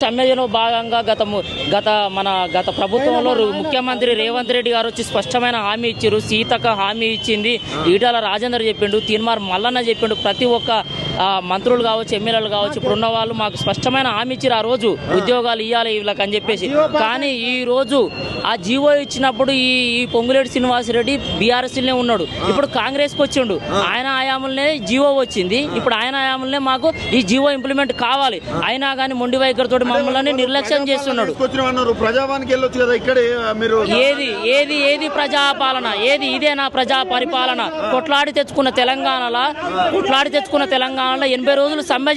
సమ్మెలో భాగంగా గత ప్రభుత్వంలో ముఖ్యమంత్రి రేవంత్ రెడ్డి గారు వచ్చి స్పష్టమైన హామీ ఇచ్చారు. సీతక్క హామీ ఇచ్చింది, ఈటల రాజేందర్ చెప్పిండు, తీన్మార్ మల్లన్న చెప్పిండు, ప్రతి ఒక్క మంత్రులు కావచ్చు, ఎమ్మెల్యేలు కావచ్చు, ఇప్పుడున్న వాళ్ళు మాకు స్పష్టమైన హామీ ఇచ్చారు. ఆ రోజు ఉద్యోగాలు ఇవ్వాలి వీళ్ళకి అని చెప్పేసి. కానీ ఈ రోజు ఆ జీవో ఇచ్చినప్పుడు ఈ పొంగులేటి శ్రీనివాసరెడ్డి బీఆర్ఎస్లోనే ఉన్నాడు. ఇప్పుడు కాంగ్రెస్కి వచ్చిండు. ఆయన హయాంలోనే జీవో వచ్చింది. ఇప్పుడు ఆయన హయాంలోనే మాకు ఈ జీవో ఇంప్లిమెంట్ కావాలి. అయినా కానీ మొండి వైఖరితో మమ్మల్ని నిర్లక్ష్యం చేస్తున్నాడు. ఏది ప్రజాపాలన, ఇదేనా ప్రజా పరిపాలన? కొట్లాడి తెచ్చుకున్న తెలంగాణలో 80 రోజులు సమ్మె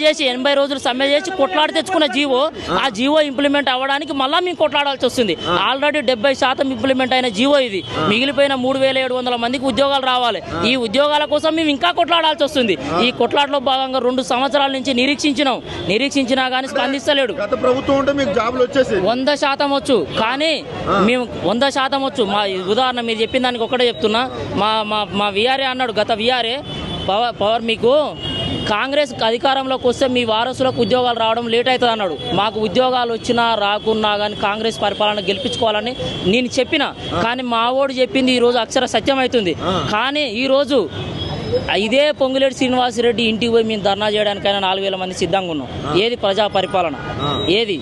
చేసి కొట్లాడి తెచ్చుకున్న జీవో, ఆ జీవో ఇంప్లిమెంట్ అవ్వడానికి మళ్ళీ మేము కొట్లాడాల్సి వస్తుంది. ఆల్రెడీ 70% ఇంప్లిమెంట్ అయిన జీవో ఇది. మిగిలిపోయిన 3700 మందికి ఉద్యోగాలు రావాలి. ఈ ఉద్యోగాల కోసం మేము ఇంకా కొట్లాడాల్సి వస్తుంది. ఈ కొట్లాటలో భాగంగా 2 సంవత్సరాల నుంచి నిరీక్షించినా కానీ స్పందిస్తలేడు. ప్రభుత్వం ఉంటే మీకు జాబులు వచ్చేసి 100% వచ్చు. కానీ మేము 100% వచ్చు. మా ఉదాహరణ మీరు చెప్పిన దానికి ఒకటే చెప్తున్నా. మా విఆర్ఏ అన్నాడు, గత విఆర్ఏ పవర్ మీకు కాంగ్రెస్ అధికారంలోకి వస్తే మీ వారసులకు ఉద్యోగాలు రావడం లేట్ అవుతుంది అన్నాడు. మాకు ఉద్యోగాలు వచ్చినా రాకున్నా కానీ కాంగ్రెస్ పరిపాలన గెలిపించుకోవాలని నేను చెప్పిన. కానీ మా ఓడు చెప్పింది ఈరోజు అక్షర సత్యం అవుతుంది. కానీ ఈరోజు ఇదే పొంగులేటి శ్రీనివాసరెడ్డి ఇంటికి పోయి మేము ధర్నా చేయడానికైనా 4000 మంది సిద్ధంగా ఉన్నాం. ఏది ప్రజా పరిపాలన? ఏది